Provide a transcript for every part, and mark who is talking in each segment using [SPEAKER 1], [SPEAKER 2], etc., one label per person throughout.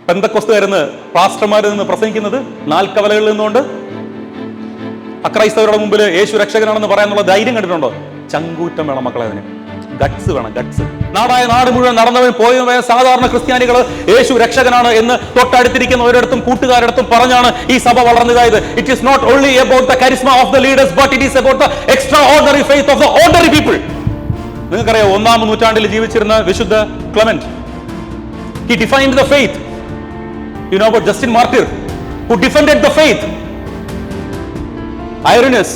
[SPEAKER 1] പെന്തക്കോസ്തുകാരെന്ന് പാസ്റ്റർമാരിൽ നിന്ന് പ്രസംഗിക്കുന്നത് നാൽക്കവലകളിൽ നിന്നുകൊണ്ട് അക്രൈസ്തവരുടെ മുമ്പിൽ യേശു രക്ഷകനാണെന്ന് പറയാനുള്ള ധൈര്യം കണ്ടിട്ടുണ്ടോ? ചങ്കൂറ്റം വേണം മക്കളെ, അതിന് ഗട്സ് വേണം, ഗട്സ്. നാട് മുഴുവൻ നടന്നവൻ പോയ സാധാരണ ക്രിസ്ത്യാനികൾ യേശു രക്ഷകനാണ് എന്ന് തൊട്ടടുത്തിരിക്കുന്ന ഒരിടത്തും കൂട്ടുകാരിടത്തും പറഞ്ഞാണ് ഈ സഭ വളർന്നതായത്. It is not only about the charisma of the leaders, but it is about the extraordinary faith of the ordinary people. നിങ്ങൾക്കറിയാം, 1-ാം നൂറ്റാണ്ടിൽ ജീവിച്ചിരുന്ന വിശുദ്ധ Clement, he defined the faith. You know about Justin Martyr, who defended the faith. Irenaeus,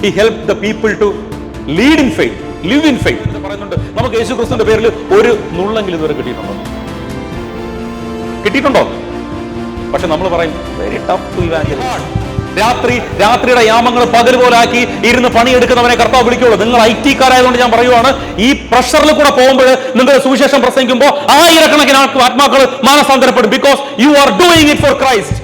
[SPEAKER 1] he helped the people to lead in faith, live in faith. പറയുന്നുണ്ട്, നമുക്ക് യേശു ക്രിസ്തുവിന്റെ പേരിൽ ഒരു നുള്ളെങ്കിലും ഇതുവരെ കിട്ടിയിട്ടുണ്ടോ? പക്ഷെ നമ്മൾ പറയും വെരി ടഫ് ടു ഇവാഞ്ചലൈസ്. രാത്രിയുടെ യാമങ്ങൾ പകൽ പോലാക്കി ഇരുന്ന് പണിയെടുക്കുന്നവനെ കർത്താവ് വിളിക്കുള്ളൂ. നിങ്ങൾ IT കാരായതുകൊണ്ട് ഞാൻ പറയുവാണ്, ഈ പ്രഷറിൽ കൂടെ പോകുമ്പോൾ നിങ്ങൾ സുവിശേഷം പ്രസംഗിക്കുമ്പോൾ ആയിരക്കണക്കിന് ആത്മാക്കൾ മാനസാന്തരപ്പെടും. Because you are doing it for Christ.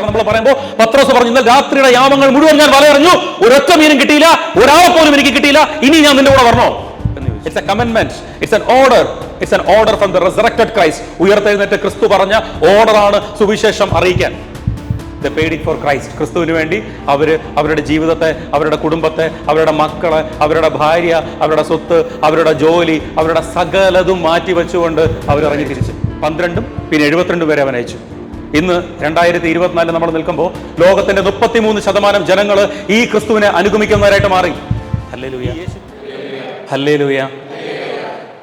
[SPEAKER 1] നമ്മൾ പറയുമ്പോൾ പത്രോസ് പറഞ്ഞു, ഇന്നലെ രാത്രിയുടെ യാമങ്ങൾ മുഴുവൻ ഞാൻ വലയെറിഞ്ഞു, ഒരൊറ്റ മീനും കിട്ടിയില്ല, ഒരാളെ പോലും എനിക്ക് കിട്ടിയില്ല, ഇനി ഞാൻ നിന്റെ കൂടെ വരണോ? It's a commandment, it's an order, it's an order from the resurrected Christ. ഉയർത്തെഴുന്നേറ്റ ക്രിസ്തു പറഞ്ഞ ഓർഡറാണ് സുവിശേഷം അറിയിക്കാൻ. They paid it for Christ. ക്രിസ്തുവിന് വേണ്ടി അവരുടെ ജീവിതത്തെ, അവരുടെ കുടുംബത്തെ, അവരുടെ മക്കളെ, അവരുടെ ഭാര്യ, അവരുടെ സ്വത്ത്, അവരുടെ ജോലി, അവരുടെ സകലതും മാറ്റി വെച്ചുകൊണ്ട് അവരിറങ്ങി തിരിച്ചു. 12 പിന്നെ 72 പേരെ അവൻ അയച്ചു. ഇന്ന് 2024 നമ്മൾ നിൽക്കുമ്പോൾ ലോകത്തിന്റെ 33% ജനങ്ങൾ ഈ ക്രിസ്തുവിനെ അനുഗമിക്കുന്നവരായിട്ട് മാറി. Hallelujah, hallelujah.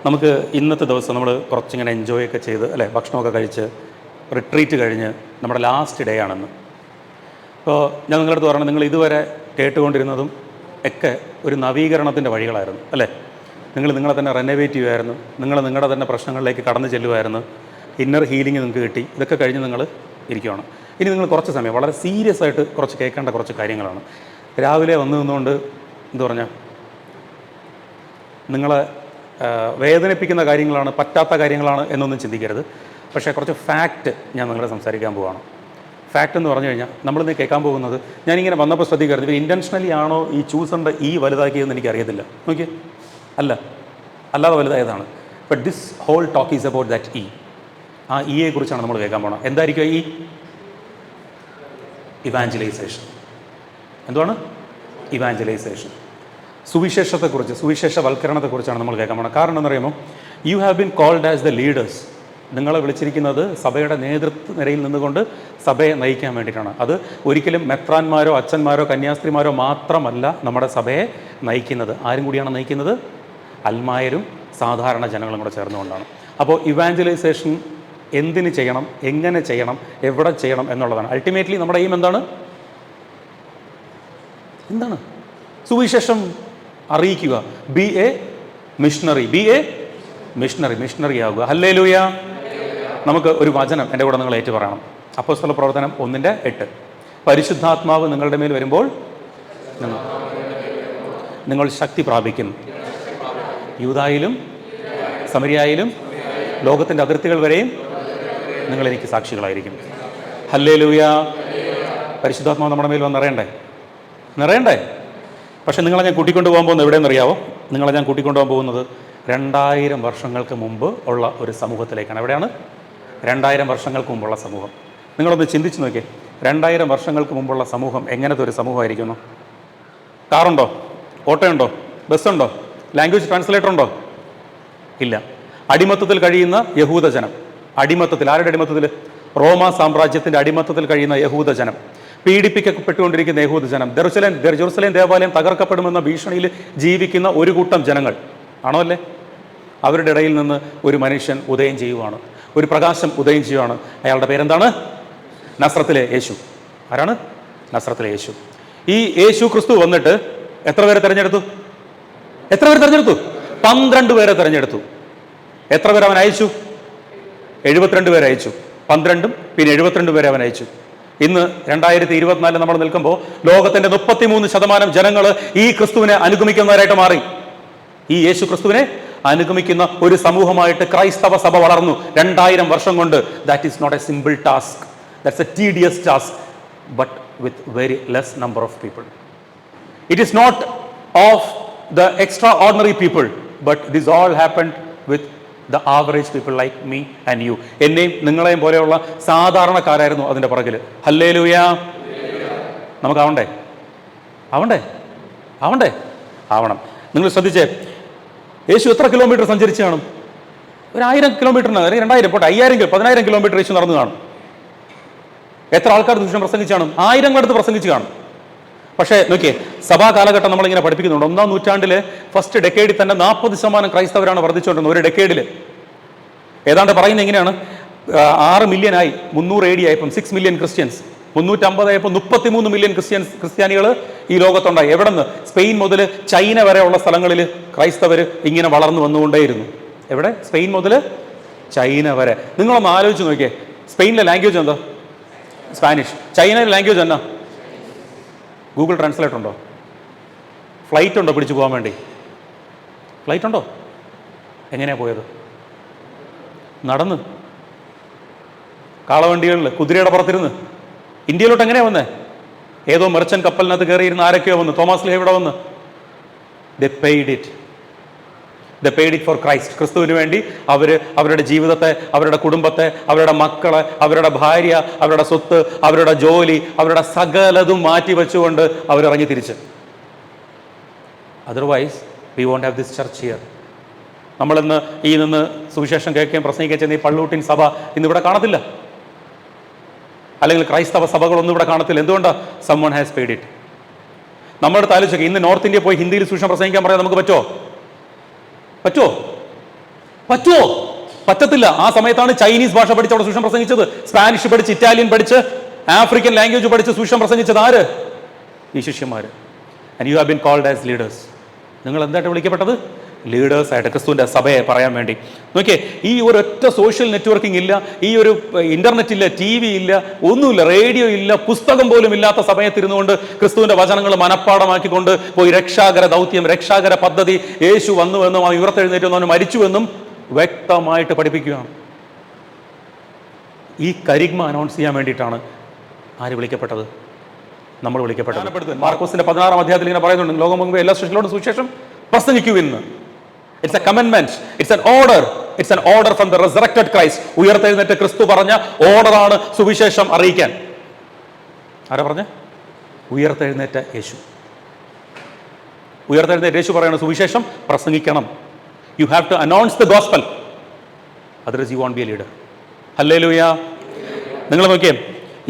[SPEAKER 1] നമുക്ക് ഇന്നത്തെ ദിവസം നമ്മൾ കുറച്ചിങ്ങനെ എൻജോയ് ഒക്കെ ചെയ്ത് അല്ലേ, ഭക്ഷണമൊക്കെ കഴിച്ച് റിട്രീറ്റ് കഴിഞ്ഞ് നമ്മുടെ ലാസ്റ്റ് ഡേ ആണെന്ന്. അപ്പോൾ ഞാൻ നിങ്ങളുടെ അടുത്ത് പറഞ്ഞു, നിങ്ങൾ ഇതുവരെ കേട്ടുകൊണ്ടിരുന്നതും ഒക്കെ ഒരു നവീകരണത്തിൻ്റെ വഴികളായിരുന്നു അല്ലേ. നിങ്ങൾ നിങ്ങളെ തന്നെ റെനോവേറ്റ് ചെയ്യുമായിരുന്നു, നിങ്ങൾ നിങ്ങളുടെ തന്നെ പ്രശ്നങ്ങളിലേക്ക് കടന്നു ചെല്ലുമായിരുന്നു, ഇന്നർ ഹീലിംഗ് നിങ്ങൾക്ക് കിട്ടി. ഇതൊക്കെ കഴിഞ്ഞ് നിങ്ങൾ ഇരിക്കുകയാണ്. ഇനി നിങ്ങൾ കുറച്ച് സമയം വളരെ സീരിയസ് ആയിട്ട് കുറച്ച് കേൾക്കേണ്ട കുറച്ച് കാര്യങ്ങളാണ്. രാവിലെ വന്നു നിന്നുകൊണ്ട് എന്താ പറഞ്ഞാൽ നിങ്ങളെ വേദനിപ്പിക്കുന്ന കാര്യങ്ങളാണ്, പറ്റാത്ത കാര്യങ്ങളാണ് എന്നൊന്നും ചിന്തിക്കരുത്. പക്ഷേ കുറച്ച് ഫാക്റ്റ് ഞാൻ നിങ്ങളെ സംസാരിക്കാൻ പോവുകയാണ്. ഫാക്റ്റ് എന്ന് പറഞ്ഞു കഴിഞ്ഞാൽ നമ്മളിന്ന് കേൾക്കാൻ പോകുന്നത്, ഞാനിങ്ങനെ വന്നപ്പോൾ ശ്രദ്ധിക്കരുത്, ഇവർ ഇൻറ്റൻഷനലി ആണോ ഈ ചൂസറിൻ്റെ വലുതാക്കിയതെന്ന് എനിക്കറിയത്തില്ല. നോക്കിയേ, അല്ലാതെ വലുതായതാണ്. But this whole talk is about that ആ ഇയെ കുറിച്ചാണ് നമ്മൾ കേൾക്കാൻ പോകണം. എന്തായിരിക്കും ഈ ഇവാഞ്ചലൈസേഷൻ? എന്തുവാണ് ഇവാഞ്ചലൈസേഷൻ? സുവിശേഷത്തെക്കുറിച്ച്, സുവിശേഷവൽക്കരണത്തെക്കുറിച്ചാണ് നമ്മൾ കേൾക്കാൻ പോകണം. കാരണം എന്ന് പറയുമ്പോൾ, you have been called as the leaders. നിങ്ങളെ വിളിച്ചിരിക്കുന്നത് സഭയുടെ നേതൃത്വ നിരയിൽ നിന്നുകൊണ്ട് സഭയെ നയിക്കാൻ വേണ്ടിയിട്ടാണ്. അത് ഒരിക്കലും മെത്രാന്മാരോ അച്ഛന്മാരോ കന്യാസ്ത്രീമാരോ മാത്രമല്ല നമ്മുടെ സഭയെ നയിക്കുന്നത്. ആരും കൂടിയാണ് നയിക്കുന്നത്? അൽമായരും സാധാരണ ജനങ്ങളും കൂടെ ചേർന്നുകൊണ്ടാണ്. അപ്പോൾ ഇവാഞ്ചലൈസേഷൻ എന്തിന് ചെയ്യണം, എങ്ങനെ ചെയ്യണം, എവിടെ ചെയ്യണം എന്നുള്ളതാണ്. അൾട്ടിമേറ്റ്ലി നമ്മുടെ എയിം എന്താണ്? സുവിശേഷം അറിയിക്കുക. ബി എ മിഷണറി ആവുക. ഹല്ലേലൂയ. നമുക്ക് ഒരു വചനം എൻ്റെ കൂടെ നിങ്ങൾ ഏറ്റു പറയണം. അപ്പോസ്തല പ്രവർത്തനം 1:8. പരിശുദ്ധാത്മാവ് നിങ്ങളുടെ മേൽ വരുമ്പോൾ നിങ്ങൾ ശക്തി പ്രാപിക്കും. യൂദായിലും സമരിയായിലും ലോകത്തിൻ്റെ അതിർത്തികൾ വരെയും നിങ്ങൾ എനിക്ക് സാക്ഷികളായിരിക്കും. ഹല്ലേലൂയ. പരിശുദ്ധാത്മാവ് നമ്മുടെ മേൽ വന്ന് നിറയണ്ടേ? പക്ഷെ നിങ്ങളെ ഞാൻ കൂട്ടിക്കൊണ്ടു പോകാൻ പോകുന്നത് എവിടെയെന്നറിയാവോ? നിങ്ങളെ ഞാൻ കൂട്ടിക്കൊണ്ടുപോകാൻ പോകുന്നത് 2000 വർഷങ്ങൾക്ക് മുമ്പ് ഉള്ള ഒരു സമൂഹത്തിലേക്കാണ്. എവിടെയാണ്? 2000 വർഷങ്ങൾക്ക് മുമ്പുള്ള സമൂഹം. നിങ്ങളൊന്ന് ചിന്തിച്ച് നോക്കിയേ, 2000 വർഷങ്ങൾക്ക് മുമ്പുള്ള സമൂഹം എങ്ങനത്തെ ഒരു സമൂഹമായിരിക്കുന്നു? കാറുണ്ടോ? ഓട്ടോയുണ്ടോ? ബസ്സുണ്ടോ? ലാംഗ്വേജ് ട്രാൻസ്ലേറ്റർ ഉണ്ടോ? ഇല്ല. അടിമത്തത്തിൽ കഴിയുന്ന യഹൂദജനം. ആരുടെ അടിമത്തത്തിൽ? റോമാ സാമ്രാജ്യത്തിൻ്റെ അടിമത്തത്തിൽ കഴിയുന്ന യഹൂദജനം. പീഡിപ്പിക്കപ്പെട്ടുകൊണ്ടിരിക്കുന്ന യഹൂദജനം. ജെറുസലേം ദേവാലയം തകർക്കപ്പെടുമെന്ന ഭീഷണിയിൽ ജീവിക്കുന്ന ഒരു കൂട്ടം ജനങ്ങൾ ആണോ അല്ലേ? അവരുടെ ഇടയിൽ നിന്ന് ഒരു മനുഷ്യൻ ഉദയം ചെയ്യുവാണ്, ഒരു പ്രകാശം ഉദയം ചെയ്യുവാണ്. അയാളുടെ പേരെന്താണ്? നസ്രത്തിലെ യേശു. ആരാണ്? നസ്രത്തിലെ യേശു. ഈ യേശു ക്രിസ്തു വന്നിട്ട് എത്ര പേരെ തിരഞ്ഞെടുത്തു? 12 പേരെ തിരഞ്ഞെടുത്തു. എത്ര പേര് അവൻ അയച്ചു? 72 പേരെ അയച്ചു. 12 പിന്നെ 72 പേരെ അവൻ അയച്ചു. ഇന്ന് 2024 നമ്മൾ നിൽക്കുമ്പോൾ ലോകത്തിന്റെ 33% ജനങ്ങൾ ഈ ക്രിസ്തുവിനെ അനുഗമിക്കുന്നവരായിട്ട് മാറി. ഈ യേശു ക്രിസ്തുവിനെ അനുഗമിക്കുന്ന ഒരു സമൂഹമായിട്ട് ക്രൈസ്തവ സഭ വളർന്നു 2000 വർഷം കൊണ്ട്. That is not a simple task, that's a tedious task, but with very less number of people. It is not of the extraordinary people, but this all happened with the average people like me and you. എന്നെയും നിങ്ങളെയും പോലെയുള്ള സാധാരണക്കാരായിരുന്നു അതിൻ്റെ പുറകിൽ. Hallelujah. നമുക്കാവണ്ടേ? ആവണം. നിങ്ങൾ ശ്രദ്ധിച്ചേ, യേശു എത്ര കിലോമീറ്റർ സഞ്ചരിച്ച് കാണും? 1000 കിലോമീറ്ററിന്, അല്ലെങ്കിൽ 2000 പോട്ടെ, 5000 10,000 കിലോമീറ്റർ യേശു നടന്നു കാണും. എത്ര ആൾക്കാർ സുവിശേഷം പ്രസംഗിച്ച് കാണും? 1000 അടുത്ത് പ്രസംഗിച്ച് കാണും. പക്ഷേ നോക്കിയേ, സഭാ കാലഘട്ടം നമ്മളിങ്ങനെ പഠിപ്പിക്കുന്നുണ്ട്. 1-ാം നൂറ്റാണ്ടിലെ ഫസ്റ്റ് ഡെക്കേഡിൽ തന്നെ 40% ക്രൈസ്തവരാണ് വർദ്ധിച്ചുകൊണ്ടിരുന്നത്. ഒരു ഡെക്കേഡിൽ ഏതാണ്ട് പറയുന്നത് എങ്ങനെയാണ്, 6 മില്യനായി, 300 AD ആയപ്പം 6 മില്യൺ ക്രിസ്ത്യൻസ്, 350 ആയപ്പോൾ 33 മില്യൺ ക്രിസ്ത്യാനികൾ ഈ ലോകത്തുണ്ടായി. എവിടെ നിന്ന്? സ്പെയിൻ മുതൽ ചൈന വരെയുള്ള സ്ഥലങ്ങളിൽ ക്രൈസ്തവർ ഇങ്ങനെ വളർന്നു വന്നുകൊണ്ടേയിരുന്നു. എവിടെ? സ്പെയിൻ മുതൽ ചൈന വരെ. നിങ്ങളൊന്ന് ആലോചിച്ച് നോക്കിയേ, സ്പെയിനിലെ ലാംഗ്വേജ് എന്താ? സ്പാനിഷ്. ചൈനയിലെ ലാംഗ്വേജ് എന്നാ? ഗൂഗിൾ ട്രാൻസ്ലേറ്റർ ഉണ്ടോ? ഫ്ലൈറ്റ് ഉണ്ടോ പിടിച്ചു പോകാൻ വേണ്ടി? ഫ്ലൈറ്റ് ഉണ്ടോ? എങ്ങനെയാണ് പോയത്? നടന്ന്, കാളവണ്ടികളിൽ, കുതിരയുടെ പുറത്തിരുന്ന്. ഇന്ത്യയിലോട്ട് എങ്ങനെയാണ് വന്നേ? ഏതോ മെർച്ചൻ്റ് കപ്പലിനകത്ത് കയറിയിരുന്ന ആരൊക്കെയോ വന്ന്, തോമസ് ലേ ഇവിടെ വന്ന്. ദേ പെയ്ഡ് ഇറ്റ് ഫോർ ക്രൈസ്റ്റ്. ക്രിസ്തുവിന് വേണ്ടി അവരുടെ ജീവിതത്തെ, അവരുടെ കുടുംബത്തെ, അവരുടെ മക്കളെ, അവരുടെ ഭാര്യ, അവരുടെ സ്വത്ത്, അവരുടെ ജോലി, അവരുടെ സകലതും മാറ്റിവെച്ചുകൊണ്ട് അവരിറങ്ങി തിരിച്ച്. Otherwise we won't have this church here. നമ്മളിന്ന് നിന്ന് സുവിശേഷം കേൾക്കുകയും പ്രസംഗിക്കുകയും ചെയ്യുന്ന ഈ പള്ളൂട്ടിൻ സഭ ഇന്നിവിടെ കാണത്തില്ല, അല്ലെങ്കിൽ ക്രൈസ്തവ സഭകളൊന്നും ഇവിടെ കാണത്തില്ല. എന്തുകൊണ്ടാണ്? someone has paid it. നമ്മുടെ ആലോചിക്കുക, ഇന്ന് നോർത്ത് ഇന്ത്യ പോയി ഹിന്ദിയിൽ സുവിശേഷം പ്രസംഗിക്കാൻ പറയാൻ നമുക്ക് പറ്റുമോ? പറ്റത്തില്ല. ആ സമയത്താണ് ചൈനീസ് ഭാഷ പഠിച്ച് അവിടെ സുവിശേഷം പ്രസംഗിച്ചത്, സ്പാനിഷ് പഠിച്ച്, ഇറ്റാലിയൻ പഠിച്ച്, ആഫ്രിക്കൻ ലാംഗ്വേജ് പഠിച്ച് സുവിശേഷം പ്രസംഗിച്ചത് ആര്? ഈ ശിഷ്യന്മാർ. And you have been called as leaders. നിങ്ങൾ എന്തായിട്ട് വിളിക്കപ്പെട്ടത്? ലീഡേഴ്സായിട്ട്, ക്രിസ്തുവിൻ്റെ സഭയെ പറയാൻ വേണ്ടി. നോക്കിയേ, ഈ ഒരൊറ്റ സോഷ്യൽ നെറ്റ്വർക്കിംഗ് ഇല്ല, ഈ ഒരു ഇന്റർനെറ്റ് ഇല്ല, TV ഇല്ല, ഒന്നുമില്ല, റേഡിയോ ഇല്ല, പുസ്തകം പോലും ഇല്ലാത്ത സമയത്തിരുന്നുകൊണ്ട് ക്രിസ്തുവിന്റെ വചനങ്ങൾ മനഃപ്പാടമാക്കിക്കൊണ്ട് പോയി രക്ഷാകര ദൗത്യം, രക്ഷാകര പദ്ധതി, യേശു വന്നുവെന്നും അവൻ ഉയർത്തെഴുന്നേറ്റെന്നും അവൻ മരിച്ചുവെന്നും വ്യക്തമായിട്ട് പഠിപ്പിക്കുകയാണ്. ഈ കരിഗ്മ അനൗൺസ് ചെയ്യാൻ വേണ്ടിയിട്ടാണ് ആര് വിളിക്കപ്പെട്ടത്? നമ്മൾ വിളിക്കപ്പെട്ടത്. മാർക്കോസിന്റെ 16-ാം അധ്യായത്തിൽ ഇങ്ങനെ പറയുന്നുണ്ട്, ലോകം മുമ്പ് എല്ലാ സൃഷ്ടികളോടും സുവിശേഷം പ്രസംഗിക്കുവിന്ന്. It's a commandment, it's an order from the resurrected Christ. ഉയർത്തെഴുന്നേറ്റ ക്രിസ്തു പറഞ്ഞ ഓർഡറാണ് സുവിശേഷം അറിയിക്കാൻ. ആരാ പറഞ്ഞ? ഉയർത്തെഴുന്നേറ്റ യേശു. ഉയർത്തെഴുന്നേറ്റ യേശു പറയണം സുവിശേഷം പ്രസംഗിക്കണം. You have to announce the gospel. Otherwise you won't be a leader. Hallelujah. നിങ്ങൾ നോക്കിയേ,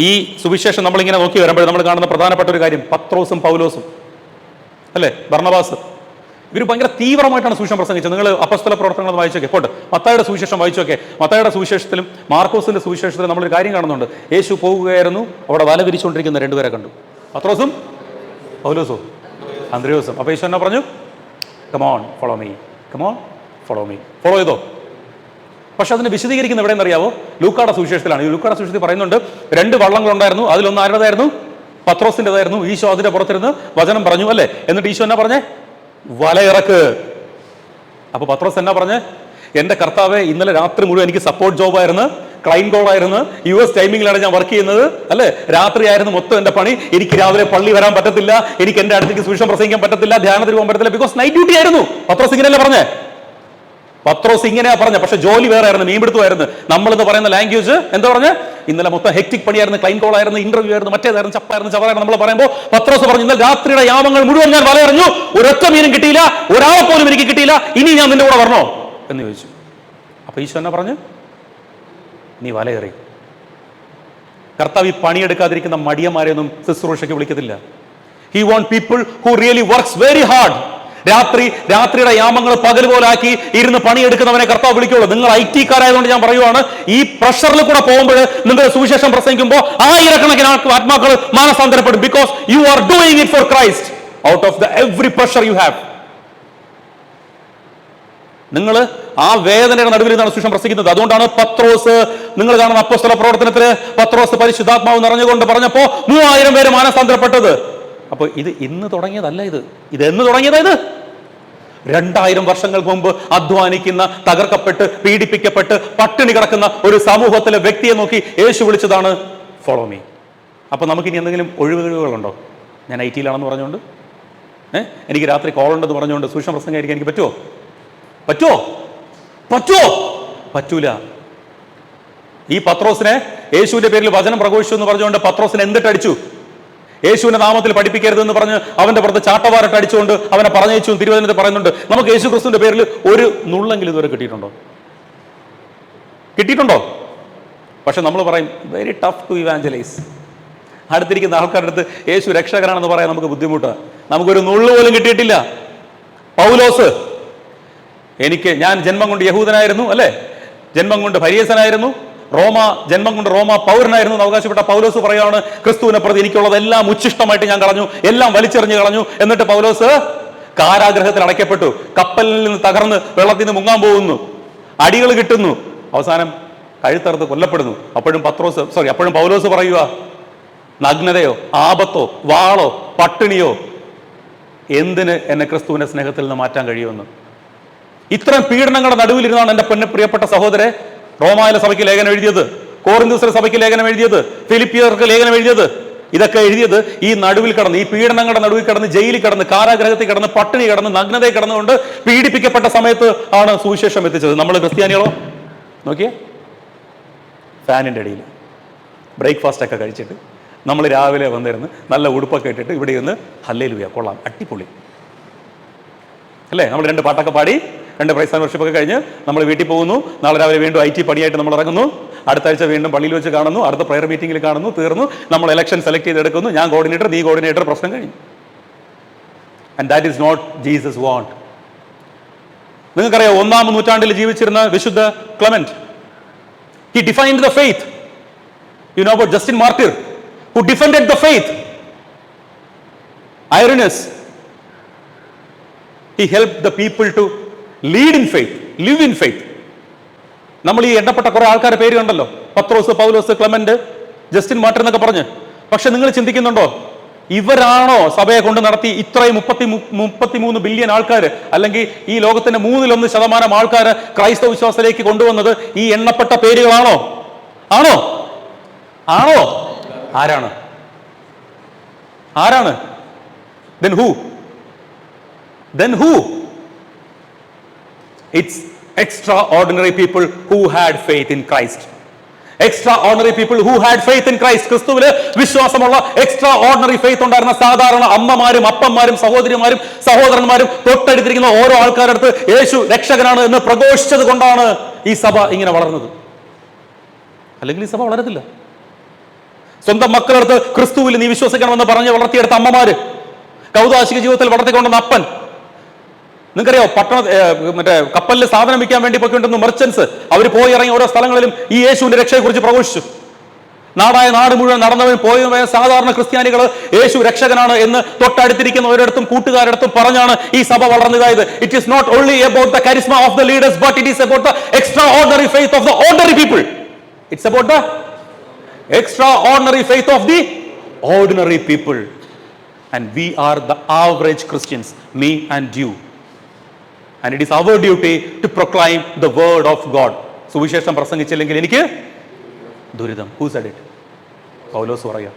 [SPEAKER 1] ഈ സുവിശേഷം നമ്മളിങ്ങനെ നോക്കി വരുമ്പോൾ നമ്മൾ കാണുന്ന പ്രധാനപ്പെട്ട ഒരു കാര്യം, പത്രോസും പൗലോസും അല്ലേ, ബർണബാസ്, ഇവർ ഭയങ്കര തീവ്രമായിട്ടാണ് സുവിശേഷം പ്രസംഗിച്ചത്. നിങ്ങൾ അപ്പസ്തല പ്രവർത്തനങ്ങൾ വായിച്ചു നോക്കിയേ, പോട്ടെ, മത്തായിയുടെ സുവിശേഷം വായിച്ചു നോക്കിയേ. മത്തായിയുടെ സുവിശേഷത്തിലും മാർക്കോസിന്റെ സുവിശേഷത്തിലും നമ്മളൊരു കാര്യം കാണുന്നുണ്ട്. യേശു പോവുകയായിരുന്നു, അവിടെ വല വിരിച്ചുകൊണ്ടിരിക്കുന്ന 2 പേരെ കണ്ടു, പത്രോസും പൗലോസും അന്ത്രയോസും. അപ്പോൾ യേശു എന്നാ പറഞ്ഞു? Come on follow me, come on follow me. Follow ചെയ്തോ? പക്ഷെ അതിനെ വിശദീകരിക്കുന്ന എവിടെയെന്ന് അറിയാവോ? ലൂക്കായുടെ സുവിശേഷത്തിലാണ്. ഈ ലൂക്കായുടെ സുവിശേഷത്തിൽ പറയുന്നുണ്ട്, 2 വള്ളങ്ങളുണ്ടായിരുന്നു, അതിലൊന്ന് ആരുടേതായിരുന്നു? പത്രോസിൻ്റെതായിരുന്നു. ഈശോ അതിന്റെ പുറത്തിരുന്ന് വചനം പറഞ്ഞു അല്ലേ. എന്നിട്ട് ഈശോ എന്നാ പറഞ്ഞേ? വലയിറക്ക്. അപ്പൊ പത്രോസ് എന്നാ പറഞ്ഞേ? എന്റെ കർത്താവെ, ഇന്നലെ രാത്രി മുഴുവൻ എനിക്ക് സപ്പോർട്ട് ജോബായിരുന്നു, ക്ലൈം കോളായിരുന്നു, US ടൈമിങ്ങിലാണ് ഞാൻ വർക്ക് ചെയ്യുന്നത് അല്ലേ, രാത്രിയായിരുന്നു മൊത്തം എന്റെ പണി, എനിക്ക് രാവിലെ പള്ളി വരാൻ പറ്റത്തില്ല, എനിക്ക് എന്റെ അടുത്തേക്ക് സുവിശേഷം പ്രസംഗിക്കാൻ പറ്റത്തില്ല, ധ്യാനത്തിന് പോകാൻ പറ്റത്തില്ല, ബിക്കോസ് നൈറ്റ് ഡ്യൂട്ടി ആയിരുന്നു. പത്രോസ് ഇങ്ങനെയല്ലേ പറഞ്ഞേ? പത്രോസ് ഇങ്ങനെയാ പറഞ്ഞ. പക്ഷെ ജോലി വേറെ ആയിരുന്നു, മീൻപിടുത്തമായിരുന്നു. നമ്മളെന്ന് പറയുന്ന ലാംഗ്വേജ് എന്താ പറഞ്ഞ? ഇന്നലെ മൊത്തം ഹെക്ടിക് പണിയായിരുന്നു, ക്ലൈം കോൾ ആയിരുന്നു, ഇന്റർവ്യൂ ആയിരുന്നു, മറ്റേതായിരുന്നു, ചപ്പായിരുന്നു, ചവറായിരുന്നു. നമ്മൾ പറയുമ്പോൾ പത്രോസ് പറഞ്ഞു, ഇന്നലെ രാത്രിയുടെ യാമങ്ങൾ മുഴുവൻ ഞാൻ വലയെറിഞ്ഞു, ഒരൊറ്റ മീനും കിട്ടിയില്ല, ഒരാളെ പോലും എനിക്ക് കിട്ടിയില്ല, ഇനി ഞാൻ നിന്റെ കൂടെ വരണോ എന്ന് ചോദിച്ചു. അപ്പൊ ഈശോ എന്നാ പറഞ്ഞു? നീ വലയെറി. കർത്താവ് ഈ പണിയെടുക്കാതിരിക്കുന്ന മടിയന്മാരെയൊന്നും ശുശ്രൂഷയ്ക്ക് വിളിക്കത്തില്ല. He want people who really works very hard. രാത്രിയുടെ യാമങ്ങൾ പകൽ പോലാക്കി ഇരുന്ന് പണിയെടുക്കുന്നവനെ കർത്താവ് വിളിക്കുള്ളൂ. നിങ്ങൾ IT കാരായതുകൊണ്ട് ഞാൻ പറയുവാണ്, ഈ പ്രഷറിൽ കൂടെ പോകുമ്പോൾ നിങ്ങൾ സുവിശേഷം പ്രസംഗിക്കുമ്പോൾ 1000കണക്കിന് ആത്മാക്കൾ മാനസാന്തരപ്പെടും. Because you are doing it for Christ out of the every pressure you have. നിങ്ങൾ ആ വേദനയുടെ നടുവിലാണ് സുവിശേഷം പ്രസംഗിക്കുന്നത്. അതുകൊണ്ടാണ് പത്രോസ്, നിങ്ങൾ കാണുന്ന അപ്പോസ്തല പ്രവർത്തനത്തിന് പത്രോസ് പരിശുദ്ധാത്മാവ് നിറഞ്ഞുകൊണ്ട് പറഞ്ഞപ്പോ 3000 പേര് മാനസാന്തരപ്പെട്ടത്. അപ്പോൾ ഇത് ഇന്ന് തുടങ്ങിയതല്ല. ഇത് എന്ന് തുടങ്ങിയതാ? ഇത് 2000 വർഷങ്ങൾക്ക് മുമ്പ് അധ്വാനിക്കുന്ന, തകർക്കപ്പെട്ട്, പീഡിപ്പിക്കപ്പെട്ട്, പട്ടിണി കിടക്കുന്ന ഒരു സമൂഹത്തിലെ വ്യക്തിയെ നോക്കി യേശു വിളിച്ചതാണ് ഫോളോ മീ. അപ്പൊ നമുക്കിനി എന്തെങ്കിലും ഒഴിവുകളുണ്ടോ? ഞാൻ IT-യിലാണെന്ന് പറഞ്ഞുകൊണ്ട്, എനിക്ക് രാത്രി കോൾ ഉണ്ടെന്ന് പറഞ്ഞുകൊണ്ട് സുവിശേഷം പ്രസംഗമായിരിക്കും എനിക്ക് പറ്റുമോ? പറ്റുമോ? പറ്റൂല. ഈ പത്രോസിനെ യേശുവിന്റെ പേരിൽ വചനം പ്രഘോഷിച്ചു എന്ന് പറഞ്ഞുകൊണ്ട് പത്രോസിനെ എന്തിട്ടടിച്ചു? യേശുവിന്റെ നാമത്തിൽ പഠിപ്പിക്കരുതെന്ന് പറഞ്ഞ് അവന്റെ പുറത്ത് ചാട്ടവാറിട്ട് അടിച്ചുകൊണ്ട് അവനെ പറഞ്ഞയച്ചു. തിരുവചനത്തിൽ പറയുന്നുണ്ട്. നമുക്ക് യേശു ക്രിസ്തുവിന്റെ പേരിൽ ഒരു നുള്ളെങ്കിലും ഇതുവരെ കിട്ടിയിട്ടുണ്ടോ? കിട്ടിയിട്ടുണ്ടോ? പക്ഷെ നമ്മൾ പറയും വെരി ടഫ് ടു ഇവാഞ്ചലൈസ്. അടുത്തിരിക്കുന്ന ആൾക്കാരുടെ അടുത്ത് യേശു രക്ഷകനാണെന്ന് പറയാൻ നമുക്ക് ബുദ്ധിമുട്ടാണ്. നമുക്കൊരു നുള്ളു പോലും കിട്ടിയിട്ടില്ല. പൗലോസ്, ഞാൻ ജന്മം കൊണ്ട് യഹൂദനായിരുന്നു, അല്ലേ? ജന്മം കൊണ്ട് ഫരീസനായിരുന്നു, ജന്മം കൊണ്ട് റോമ പൗരനായിരുന്നു എന്ന് അവകാശപ്പെട്ട പൗലോസ് പറയുകയാണ്, ക്രിസ്തുവിനെ പ്രതി എനിക്കുള്ളതെല്ലാം ഉച്ഛിഷ്ടമായിട്ട് ഞാൻ കളഞ്ഞു, എല്ലാം വലിച്ചെറിഞ്ഞു കളഞ്ഞു. എന്നിട്ട് പൗലോസ് കാരാഗ്രഹത്തിൽ അടയ്ക്കപ്പെട്ടു, കപ്പലിൽ നിന്ന് തകർന്ന് വെള്ളത്തിൽ നിന്ന് മുങ്ങാൻ പോകുന്നു, അടികൾ കിട്ടുന്നു, അവസാനം കഴുത്തറുത്ത് കൊല്ലപ്പെടുന്നു. അപ്പോഴും പൗലോസ് പറയുക, നഗ്നതയോ ആപത്തോ വാളോ പട്ടിണിയോ എന്തിന് എന്നെ ക്രിസ്തുവിന്റെ സ്നേഹത്തിൽ നിന്ന് മാറ്റാൻ കഴിയുമെന്ന്. ഇത്തരം പീഡനങ്ങളുടെ നടുവിലിരുന്നാണ് എൻ്റെ പ്രിയപ്പെട്ട സഹോദരെ റോമായിലെ സഭയ്ക്ക് ലേഖനം എഴുതിയത്, കോറിന്തോസിലെ സഭയ്ക്ക് ലേഖനം എഴുതിയത്, ഫിലിപ്പിയർക്ക് ലേഖനം എഴുതിയത്. ഇതൊക്കെ എഴുതിയത് ഈ നടുവിൽ കിടന്ന്, ഈ പീഡനങ്ങളുടെ നടുവിൽ കിടന്ന്, ജയിലിൽ കിടന്ന്, കാരാഗ്രഹത്തിൽ കിടന്ന്, പട്ടിണി കിടന്ന്, നഗ്നതയിൽ കിടന്നുകൊണ്ട് പീഡിപ്പിക്കപ്പെട്ട സമയത്ത് ആണ് സുവിശേഷം എത്തിച്ചത്. നമ്മൾ ക്രിസ്ത്യാനികളോ നോക്കിയേ, ഫാനിൻ്റെ അടിയിൽ ബ്രേക്ക്ഫാസ്റ്റ് ഒക്കെ കഴിച്ചിട്ട് നമ്മൾ രാവിലെ വന്നിരുന്ന് നല്ല ഉടുപ്പൊക്കെ ഇട്ടിട്ട് ഇവിടെ ഇരുന്ന് ഹല്ലേലൂയ കൊള്ളാം അടിപൊളി അല്ലേ? നമ്മൾ 2 പാട്ടൊക്കെ പാടി 2 പ്രൈസ് ആൻഡ് വർഷിപ്പ് ഒക്കെ കഴിഞ്ഞ് നമ്മൾ വീട്ടിൽ പോകുന്നു. നാളെ രാവിലെ വീണ്ടും IT പണിയായിട്ട് നമ്മൾ ഇറങ്ങുന്നു. അടുത്ത ആഴ്ച വീണ്ടും പള്ളിയിൽ വെച്ച് കാണുന്നു, അടുത്ത പ്രയർ മീറ്റിംഗിൽ കാണുന്നു, തീർന്നു. നമ്മൾ ഇലക്ഷൻ സെലക്ട് ചെയ്തെടുക്കുന്നു. ഞാൻ കോർഡിനേറ്റർ, നീ കോർഡിനേറ്റർ, പ്രശ്നം കഴിഞ്ഞു. And that is not Jesus want. നിങ്ങൾക്കറിയാം, 1-ാം നൂറ്റാണ്ടിൽ ജീവിച്ചിരുന്ന വിശുദ്ധ Clement, he defined the faith. You know about Justin Martyr, who defended the faith. Irenaeus, he helped the people to lead in faith, live in faith. നമ്മൾ ഈ എണ്ണപ്പെട്ട കുറെ ആൾക്കാരുടെ പേര് കണ്ടല്ലോ, പത്രോസ്, പൗലോസ്, ക്ലെമന്റ്, ജസ്റ്റിൻ മാർട്ടിർ എന്നൊക്കെ പറഞ്ഞ്. പക്ഷെ നിങ്ങൾ ചിന്തിക്കുന്നുണ്ടോ, ഇവരാണോ സഭയെ കൊണ്ട് നടത്തി ഇത്രയും 33 ബില്യൺ ആൾക്കാർ, അല്ലെങ്കിൽ ഈ ലോകത്തിന്റെ 1/3 ആൾക്കാർ ക്രൈസ്തവ വിശ്വാസത്തിലേക്ക് കൊണ്ടുവന്നത് ഈ എണ്ണപ്പെട്ട പേരുകളാണോ? ആണോ? ആരാണ്? Then who? It's extraordinary people who had faith in Christ. Extraordinary people who had faith in Christ. ക്രിസ്തുവിൽ വിശ്വാസമുള്ള എക്സ്ട്രാ ഓർഡിനറി ഫെയ്ത്ത് ഉണ്ടായിരുന്ന സാധാരണ അമ്മമാരും അപ്പന്മാരും സഹോദരിമാരും സഹോദരന്മാരും തൊട്ടടുത്തിരിക്കുന്ന ഓരോ ആൾക്കാരുടെ അടുത്ത് യേശു രക്ഷകനാണ് എന്ന് പ്രഘോഷിച്ചത് കൊണ്ടാണ് ഈ സഭ ഇങ്ങനെ വളർന്നത്. അല്ലെങ്കിൽ ഈ സഭ വളരത്തില്ല. സ്വന്തം മക്കളടുത്ത് ക്രിസ്തുവിൽ നീ വിശ്വസിക്കണമെന്ന് പറഞ്ഞ് വളർത്തിയെടുത്ത അമ്മമാര്, കൗതാശിക ജീവിതത്തിൽ വളർത്തിക്കൊണ്ടുവന്ന അപ്പൻ. നിങ്ങൾക്കറിയോ, മറ്റേ കപ്പലിൽ സാധനം വിൽക്കാൻ വേണ്ടി പോയിക്കൊണ്ടിരുന്ന മെർച്ചൻസ്, അവർ പോയി ഇറങ്ങി ഓരോ സ്ഥലങ്ങളിലും ഈ യേശുവിന്റെ രക്ഷയെക്കുറിച്ച് പ്രഘോഷിച്ചു. നാട് മുഴുവൻ നടന്നവരും പോയ സാധാരണ ക്രിസ്ത്യാനികൾ യേശു രക്ഷകനാണ് എന്ന് തൊട്ടടുത്തിരിക്കുന്ന ഒരിടത്തും കൂട്ടുകാരടുത്തും പറഞ്ഞാണ് ഈ സഭ വളർന്നതായത്. It is not only about the charisma of the leaders, but it is about the extraordinary faith of the ordinary people. It's about the extraordinary faith of the ordinary people. And we are the average Christians, me and you. And it is our duty to proclaim the word of God. സുവിശേഷം പ്രസംഗിച്ചില്ലെങ്കിൽ എനിക്ക് ദുരിതം. Who said it? പൗലോസ് പറയാ.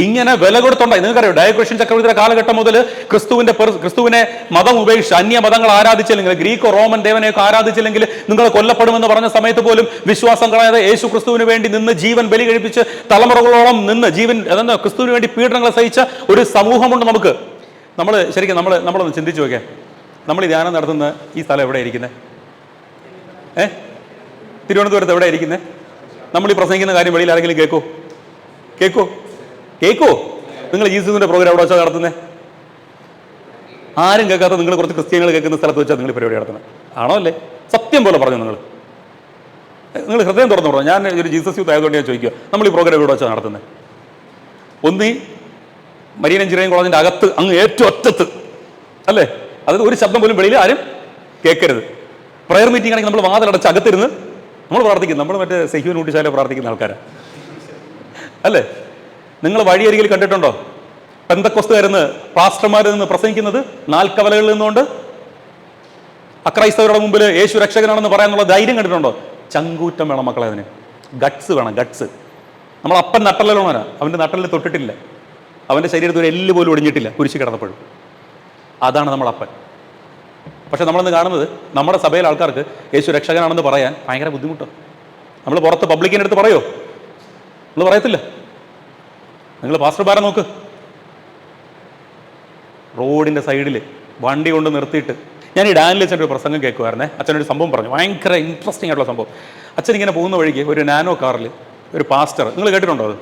[SPEAKER 1] ഇങ്ങനെ വില കൊടുത്തുണ്ടായി. നിങ്ങൾക്കറിയോ, ഡയക്ലഷ്യൻ ചക്രവർത്തിയുടെ കാലഘട്ടം മുതൽ ക്രിസ്തുവിനെ മതം ഉപേക്ഷിച്ച് അന്യ മതങ്ങൾ ആരാധിച്ചില്ലെങ്കിൽ, ഗ്രീക്കോ റോമൻ ദേവനെയൊക്കെ ആരാധിച്ചില്ലെങ്കിൽ നിങ്ങൾ കൊല്ലപ്പെടുമെന്ന് പറഞ്ഞ സമയത്ത് പോലും വിശ്വാസം കളയാതെ യേശു ക്രിസ്തുവിന് വേണ്ടി നിന്ന് ജീവൻ ബലി കഴിപ്പിച്ച് തലമുറകളോളം നിന്ന് ക്രിസ്തുവിന് വേണ്ടി പീഡനങ്ങൾ സഹിച്ച ഒരു സമൂഹമുണ്ട് നമുക്ക്. ശരിക്കും നമ്മളൊന്ന് ചിന്തിച്ചു നോക്കിയാൽ, നമ്മൾ ഈ ധ്യാനം നടത്തുന്ന ഈ സ്ഥലം എവിടെ ഇരിക്കുന്നത്? തിരുവനന്തപുരത്ത് എവിടെ ഇരിക്കുന്നത്? നമ്മൾ ഈ പ്രസംഗിക്കുന്ന കാര്യം വെളിയിൽ ആരെങ്കിലും കേൾക്കോ? നിങ്ങൾ ജീസസിന്റെ പ്രോഗ്രാം എവിടെ വെച്ചാൽ നടത്തുന്നത്? ആരും കേൾക്കാത്ത നിങ്ങൾ കുറച്ച് ക്രിസ്ത്യാനികൾ കേൾക്കുന്ന സ്ഥലത്ത് വെച്ചാൽ നിങ്ങൾ പരിപാടി നടത്തുന്നത് ആണോ? അല്ലേ? സത്യം പോലെ പറഞ്ഞു. നിങ്ങൾ ഹൃദയം തുറന്നു പറഞ്ഞു. ഞാൻ ഒരു ജീസസ് യൂത്ത് ആയതുകൊണ്ട് ഞാൻ ചോദിക്കുക, നമ്മൾ ഈ പ്രോഗ്രാം എവിടെ വെച്ചാൽ നടത്തുന്നത്? ഒന്നീ മരീൻ എഞ്ചിനീയറിംഗ് കോളേജിന്റെ അകത്ത് അങ്ങ് ഏറ്റവും ഒറ്റത്ത്, അല്ലേ? അത് ഒരു ശബ്ദം പോലും വെളിയിൽ ആരും കേൾക്കരുത്. പ്രയർ മീറ്റിംഗ് ആണെങ്കിൽ നമ്മൾ വാതിലടച്ച് അകത്തിരുന്ന് നമ്മൾ പ്രാർത്ഥിക്കും. നമ്മൾ മറ്റേ സെഹ്യൂൻ ഊട്ടിശാല പ്രാർത്ഥിക്കുന്ന ആൾക്കാരാണ്, അല്ലേ? നിങ്ങൾ വഴിയരികിൽ കണ്ടിട്ടുണ്ടോ പെന്തക്കോസ്തുകാരെന്ന് പാസ്റ്റർമാരിൽ നിന്ന് പ്രസംഗിക്കുന്നത്? നാൽക്കവലകളിൽ നിന്നുകൊണ്ട് അക്രൈസ്തവരുടെ മുമ്പിൽ യേശു രക്ഷകനാണെന്ന് പറയാനുള്ള ധൈര്യം കണ്ടിട്ടുണ്ടോ? ചങ്കൂറ്റം വേണം മക്കളെ, അതിന് ഗട്ട്സ് വേണം, ഗട്ട്സ്. നമ്മൾ അപ്പൻ നട്ടലിലോണാ, അവൻ്റെ നട്ടലിൽ തൊട്ടിട്ടില്ല, അവൻ്റെ ശരീരത്തിൽ ഒരു എല്ല് പോലും ഒടിഞ്ഞിട്ടില്ല കുരിശ് കിടന്നപ്പോഴും. അതാണ് നമ്മൾ അപ്പൻ. പക്ഷെ നമ്മളിന്ന് കാണുന്നത് നമ്മുടെ സഭയിലെ ആൾക്കാർക്ക് യേശു രക്ഷകനാണെന്ന് പറയാൻ ഭയങ്കര ബുദ്ധിമുട്ടാണ്. നമ്മൾ പുറത്ത് പബ്ലിക്കിൻ്റെ അടുത്ത് പറയോ? നമ്മൾ പറയത്തില്ല. നിങ്ങൾ പാസ്റ്റർമാരെ നോക്ക്, റോഡിൻ്റെ സൈഡിൽ വണ്ടി കൊണ്ട് നിർത്തിയിട്ട്. ഞാൻ ഈ ഡാനിൽ അച്ഛൻ്റെ ഒരു പ്രസംഗം കേൾക്കുമായിരുന്നേ. അച്ഛനൊരു സംഭവം പറഞ്ഞു, ഭയങ്കര ഇൻട്രസ്റ്റിംഗ് ആയിട്ടുള്ള സംഭവം. അച്ഛൻ ഇങ്ങനെ പോകുന്ന വഴിക്ക് ഒരു നാനോ കാറിൽ ഒരു പാസ്റ്റർ, നിങ്ങൾ കേട്ടിട്ടുണ്ടോ അത്?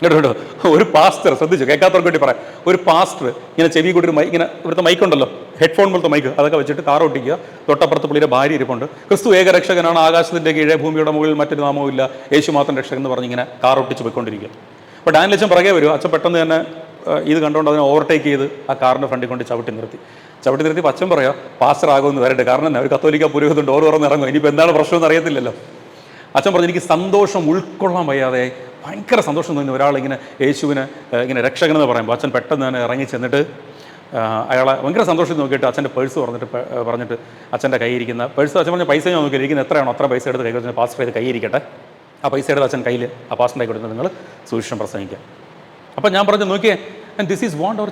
[SPEAKER 1] കേട്ടോ? ഒരു പാസ്റ്റർ, ശ്രദ്ധിച്ചു, കേൾക്കാത്തവർക്ക് വേണ്ടി പറയാം. ഒരു പാസ്റ്റർ ഇങ്ങനെ ചെവി കൂട്ടി ഇങ്ങനെ ഇവിടുത്തെ മൈക്കുണ്ടല്ലോ, ഹെഡ്ഫോൺ പോലത്തെ മൈക്ക്, അതൊക്കെ വെച്ചിട്ട് കാർ ഓട്ടിക്കുക. തൊട്ടപ്പുറത്ത് പുള്ളിയുടെ ഭാര്യ ഇരിപ്പുണ്ട്. ക്രിസ്തു ഏക രക്ഷകനാണ്, ആകാശത്തിൻ്റെ കീഴെ ഭൂമിയുടെ മുകളിൽ മറ്റൊരു നാമവും ഇല്ല, യേശു മാത്രം രക്ഷകൻ എന്ന് പറഞ്ഞ് ഇങ്ങനെ കാർ ഒട്ടിച്ച് പോയിക്കൊണ്ടിരിക്കുക. അപ്പോൾ ഡാനിൽ അച്ഛൻ പുറകെ വരും. അച്ഛൻ പെട്ടെന്ന് തന്നെ ഇത് കണ്ടുകൊണ്ട് അതിനെ ഓവർടേക്ക് ചെയ്ത് ആ കാറിൻ്റെ ഫ്രണ്ടിൽ കൊണ്ട് ചവിട്ടി നിർത്തി അച്ഛൻ പറയാം, പാസ്റ്റർ ആകുമെന്ന് വരട്ടെ, കാരണം ഒരു കത്തോലിക്ക പുരോഹിതൻ ഡോർ തുറന്ന് ഇറങ്ങും, ഇനിയിപ്പോൾ എന്താണ് പ്രശ്നമെന്ന് അറിയത്തില്ലല്ലോ. അച്ഛൻ പറഞ്ഞു, എനിക്ക് സന്തോഷം ഉൾക്കൊള്ളാൻ വയ്യാതെ ഭയങ്കര സന്തോഷം തോന്നി ഒരാളിങ്ങനെ യേശുവിനെ ഇങ്ങനെ രക്ഷകനെന്ന് പറയുമ്പോൾ. അച്ഛൻ പെട്ടെന്ന് തന്നെ ഇറങ്ങി ചെന്നിട്ട് അയാളെ ഭയങ്കര സന്തോഷത്തിൽ നോക്കിയിട്ട് അച്ഛൻ്റെ പേഴ്സ് പറഞ്ഞിട്ട് അച്ഛൻ്റെ കൈയിരിക്കുന്ന പേഴ്സ്, അച്ഛൻ പറഞ്ഞ പൈസ ഞാൻ നോക്കി, ഇരിക്കുന്ന എത്രയാണോ അത്ര പൈസ എടുത്ത് കൈ കൊടുത്ത് പാസ്റ്റർ ചെയ്ത് കൈയിരിക്കട്ടെ. ആ പൈസ എടുത്ത് അച്ഛൻ കയ്യിൽ ആ പാസ്റ്ററിൻ്റെ കൈ കൊടുത്ത് നിങ്ങൾ സുവിശേഷം പ്രസംഗിക്കുക. അപ്പം ഞാൻ പറഞ്ഞു, നോക്കിയേ, and this is what our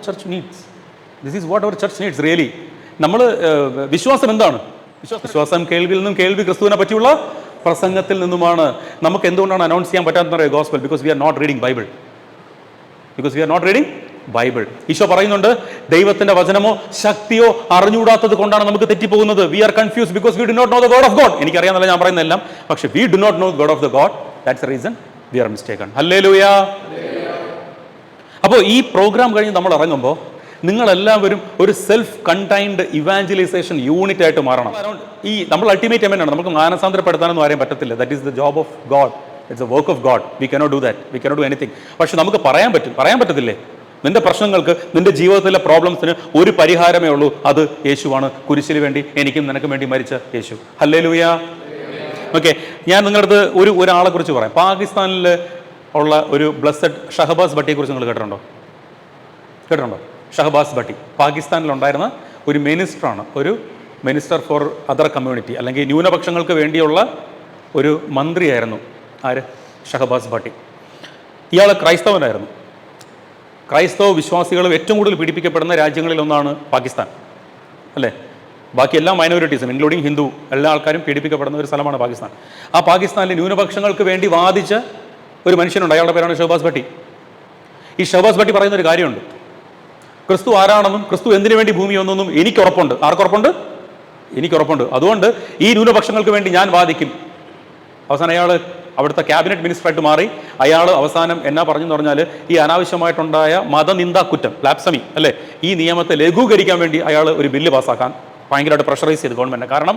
[SPEAKER 1] church needs really. നമ്മൾ വിശ്വാസം എന്താണ്? വിശ്വാസം കേൾവിയിൽ നിന്നും, കേൾവി ക്രിസ്തുവിനെ പറ്റിയുള്ള പ്രസംഗത്തിൽ നിന്നുമാണ്. നമുക്ക് എന്തുകൊണ്ടാണ് അനൗൺസ് ചെയ്യാൻ പറ്റാത്ത gospel? Because we are not reading Bible. ഈശോ പറയുന്നുണ്ട്, ദൈവത്തിന്റെ വചനമോ ശക്തിയോ അറിഞ്ഞുകൂടാത്തത് കൊണ്ടാണ് നമുക്ക് തെറ്റിപ്പോകുന്നത്. We are confused because we do not know the God of God. എനിക്കറിയാമെന്നല്ല ഞാൻ പറയുന്നതെല്ലാം, പക്ഷേ we do not know God of the God. That's the reason we are mistaken. Hallelujah. അപ്പോൾ ഈ പ്രോഗ്രാം കഴിഞ്ഞ് നമ്മൾ ഇറങ്ങുമ്പോൾ നിങ്ങളെല്ലാവരും ഒരു സെൽഫ് കണ്ടൈൻഡ് ഇവാഞ്ചലൈസേഷൻ യൂണിറ്റ് ആയിട്ട് മാറണം. ഈ നമ്മൾ അൾട്ടിമേറ്റ് എമനാണ്, നമുക്ക് മാനസാന്തരപ്പെടുത്താനൊന്നും ആരെയും പറ്റത്തില്ല. That is the job of God, it's A work of God. We cannot do that, we cannot do anything. പക്ഷെ നമുക്ക് പറയാൻ പറ്റത്തില്ലേ? നിന്റെ പ്രശ്നങ്ങൾക്ക്, നിന്റെ ജീവിതത്തിലെ പ്രോബ്ലംസിന് ഒരു പരിഹാരമേ ഉള്ളൂ, അത് യേശുവാണ്. കുരിശിന് വേണ്ടി എനിക്കും നിനക്കും വേണ്ടി മരിച്ച യേശു. ഹല്ലേലൂയ. ഓക്കെ, ഞാൻ നിങ്ങളുടെ അടുത്ത് ഒരാളെ കുറിച്ച് പറയാം. പാകിസ്ഥാനിൽ ഉള്ള ഒരു ബ്ലസ്സഡ് ഷഹബാസ് ഭട്ടിയെ കുറിച്ച് നിങ്ങൾ കേട്ടിട്ടുണ്ടോ? ഷഹബാസ് ഭട്ടി പാകിസ്ഥാനിലുണ്ടായിരുന്ന ഒരു മിനിസ്റ്ററാണ്, ഒരു മിനിസ്റ്റർ ഫോർ അതർ കമ്മ്യൂണിറ്റി, അല്ലെങ്കിൽ ന്യൂനപക്ഷങ്ങൾക്ക് വേണ്ടിയുള്ള ഒരു മന്ത്രിയായിരുന്നു. ആര്? ഷഹബാസ് ഭട്ടി. ഇയാൾ ക്രൈസ്തവനായിരുന്നു. ക്രൈസ്തവ വിശ്വാസികളും ഏറ്റവും കൂടുതൽ പീഡിപ്പിക്കപ്പെടുന്ന രാജ്യങ്ങളിലൊന്നാണ് പാകിസ്ഥാൻ, അല്ലേ? ബാക്കി എല്ലാ മൈനോറിറ്റീസും ഇൻക്ലൂഡിങ് ഹിന്ദു എല്ലാ ആൾക്കാരും പീഡിപ്പിക്കപ്പെടുന്ന ഒരു സ്ഥലമാണ് പാകിസ്ഥാൻ. ആ പാകിസ്ഥാനിലെ ന്യൂനപക്ഷങ്ങൾക്ക് വേണ്ടി വാദിച്ച ഒരു മനുഷ്യനുണ്ട്, അയാളുടെ പേരാണ് ഷഹബാസ് ഭട്ടി. ഈ ഷഹബാസ് ഭട്ടി പറയുന്ന ഒരു കാര്യമുണ്ട്, ക്രിസ്തു ആരാണെന്നും ക്രിസ്തു എന്തിനു വേണ്ടി ഭൂമി വന്നെന്നും എനിക്കുറപ്പുണ്ട്. ആർക്കുറപ്പുണ്ട്? എനിക്കുറപ്പുണ്ട്. അതുകൊണ്ട് ഈ ന്യൂനപക്ഷങ്ങൾക്ക് വേണ്ടി ഞാൻ വാദിക്കും. അവസാനം അയാൾ അവിടുത്തെ ക്യാബിനറ്റ് മിനിസ്റ്ററായിട്ട് മാറി. അയാൾ അവസാനം എന്നാ പറഞ്ഞെന്ന് പറഞ്ഞാൽ, ഈ അനാവശ്യമായിട്ടുണ്ടായ മതനിന്ദാക്കുറ്റം, ബ്ലാപ്സമി, അല്ലേ, ഈ നിയമത്തെ ലഘൂകരിക്കാൻ വേണ്ടി അയാൾ ഒരു ബില്ല് പാസ്സാക്കാൻ ഭയങ്കരമായിട്ട് പ്രഷറൈസ് ചെയ്ത് ഗവൺമെൻറ്. കാരണം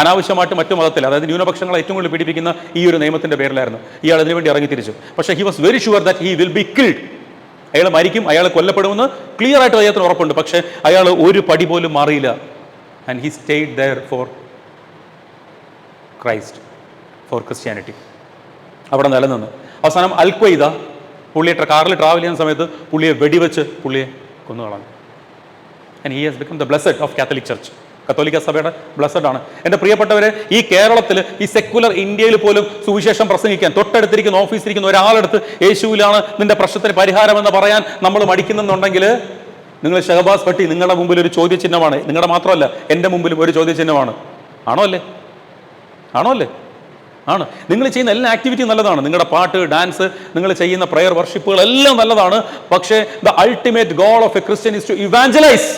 [SPEAKER 1] അനാവശ്യമായിട്ട് മറ്റു മതത്തിൽ, അതായത് ന്യൂനപക്ഷങ്ങളെ ഏറ്റവും കൂടുതൽ പീഡിപ്പിക്കുന്ന ഈ ഒരു നിയമത്തിൻ്റെ പേരിലായിരുന്നു ഇയാൾ അതിനുവേണ്ടി ഇറങ്ങി തിരിച്ചു. പക്ഷേ he was very sure that he will be killed. അയാൾ മരിക്കും, അയാൾ കൊല്ലപ്പെടുമെന്ന് ക്ലിയർ ആയിട്ട് അദ്ദേഹത്തിന് ഉറപ്പുണ്ട്. പക്ഷേ അയാൾ ഒരു പടി പോലും മാറിയില്ല. And he stayed there for Christ, for Christianity. അവിടെ നിലനിന്ന് അവസാനം അൽ ഖ്വയ്ദ പുള്ളിയെ കാറിൽ ട്രാവൽ ചെയ്യുന്ന സമയത്ത് പുള്ളിയെ വെടിവെച്ച് പുള്ളിയെ കൊന്നുകളഞ്ഞു. And he has become the blessed of Catholic church. കത്തോലിക്ക സഭയുടെ ബ്ലെസ്സഡ് ആണ്. എൻ്റെ പ്രിയപ്പെട്ടവരെ, ഈ കേരളത്തിൽ, ഈ സെക്കുലർ ഇന്ത്യയിൽ പോലും സുവിശേഷം പ്രസംഗിക്കാൻ തൊട്ടടുത്തിരിക്കുന്ന ഓഫീസിലിരിക്കുന്ന ഒരാളെടുത്ത് യേശുവിലാണ് നിന്റെ പ്രശ്നത്തിന് പരിഹാരമെന്ന് പറയാൻ നമ്മൾ മടിക്കുന്നുണ്ടെങ്കിൽ, നിങ്ങൾ ഷഹബാസ് ഭട്ടി നിങ്ങളുടെ മുമ്പിൽ ഒരു ചോദ്യചിഹ്നമാണ്. നിങ്ങളുടെ മാത്രമല്ല, എൻ്റെ മുമ്പിലും ഒരു ചോദ്യചിഹ്നമാണ്. ആണോ അല്ലേ? ആണ്. നിങ്ങൾ ചെയ്യുന്ന എല്ലാ ആക്ടിവിറ്റിയും നല്ലതാണ്. നിങ്ങളുടെ പാട്ട്, ഡാൻസ്, നിങ്ങൾ ചെയ്യുന്ന പ്രയർ, വർഷിപ്പുകൾ എല്ലാം നല്ലതാണ്. പക്ഷേ the ultimate goal of a Christian is to evangelise.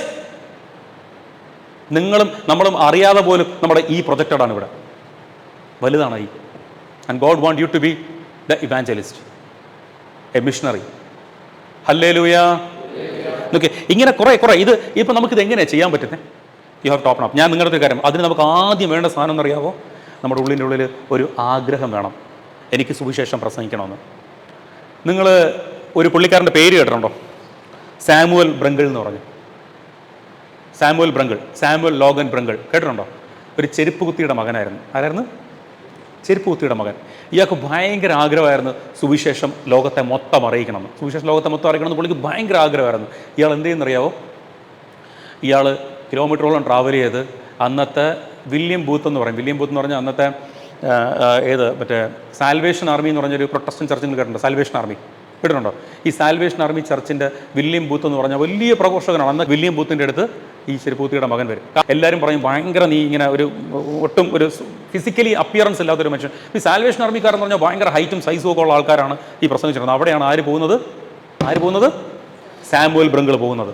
[SPEAKER 1] നിങ്ങളും നമ്മളും അറിയാതെ പോലും നമ്മുടെ ഈ പ്രൊജക്റ്റഡാണ് ഇവിടെ വലുതാണ് ഈ. And God want you to be the evangelist, a missionary. Hallelujah. Okay, ഇങ്ങനെ കുറേ ഇത് ഇപ്പം നമുക്കിത് എങ്ങനെയാണ് ചെയ്യാൻ പറ്റുന്നത്? You have to open up. ഞാൻ നിങ്ങളുടെ ഒരു കാര്യം, അതിന് നമുക്ക് ആദ്യം വേണ്ട സാധനം എന്നറിയാമോ? നമ്മുടെ ഉള്ളിൽ ഒരു ആഗ്രഹം വേണം, എനിക്ക് സുവിശേഷം പ്രസംഗിക്കണമെന്ന്. നിങ്ങൾ ഒരു പുള്ളിക്കാരൻ്റെ പേര് കേട്ടിട്ടുണ്ടോ? സാമുവൽ ബ്രങ്കിൾ എന്ന് പറഞ്ഞു. സാമുവൽ ലോഗൻ ബ്രങ്കിൾ കേട്ടിട്ടുണ്ടോ? ഒരു ചെരുപ്പ് കുത്തിയുടെ മകനായിരുന്നു. ആരായിരുന്നു? ചെരുപ്പ് കുത്തിയുടെ മകൻ. ഇയാൾക്ക് ഭയങ്കര ആഗ്രഹമായിരുന്നു സുവിശേഷം ലോകത്തെ മൊത്തം അറിയിക്കണമെന്ന്. പുള്ളിക്ക് ഭയങ്കര ആഗ്രഹമായിരുന്നു. ഇയാൾ എന്ത് ചെയ്യുന്നറിയാവോ? ഇയാൾ കിലോമീറ്ററോളം ട്രാവൽ ചെയ്ത് അന്നത്തെ വില്യം ബൂത്ത് എന്ന് പറഞ്ഞാൽ അന്നത്തെ മറ്റേ സാൽവേഷൻ ആർമി എന്ന് പറഞ്ഞൊരു പ്രൊട്ടസ്റ്റന്റ് ചർച്ചിൽ കേട്ടിട്ടുണ്ടോ? സാൽവേഷൻ ആർമി കേട്ടിട്ടുണ്ടോ? ഈ സാൽവേഷൻ ആർമി ചർച്ചിൻ്റെ വില്യം ബൂത്ത് എന്ന് പറഞ്ഞാൽ വലിയ പ്രഘോഷകനാണ്. അന്ന് വില്യം ബൂത്തിൻ്റെ അടുത്ത് ഈ ചെരുപ്പൂത്തിയുടെ മകൻ വരും. എല്ലാവരും പറയും ഭയങ്കര നീ ഇങ്ങനെ ഒട്ടും ഒരു ഫിസിക്കലി അപ്പിയറൻസ് ഇല്ലാത്തൊരു മനുഷ്യൻ. ഈ സാൽവേഷൻ ആർമിക്കാരെന്ന് പറഞ്ഞാൽ ഭയങ്കര ഹൈറ്റും സൈസും ഒക്കെ ഉള്ള ആൾക്കാരാണ് ഈ പ്രസംഗിച്ചിരുന്നത്. അവിടെയാണ് ആര് പോകുന്നത്? സാമുവൽ ബ്രിങ്കിൾ പോകുന്നത്.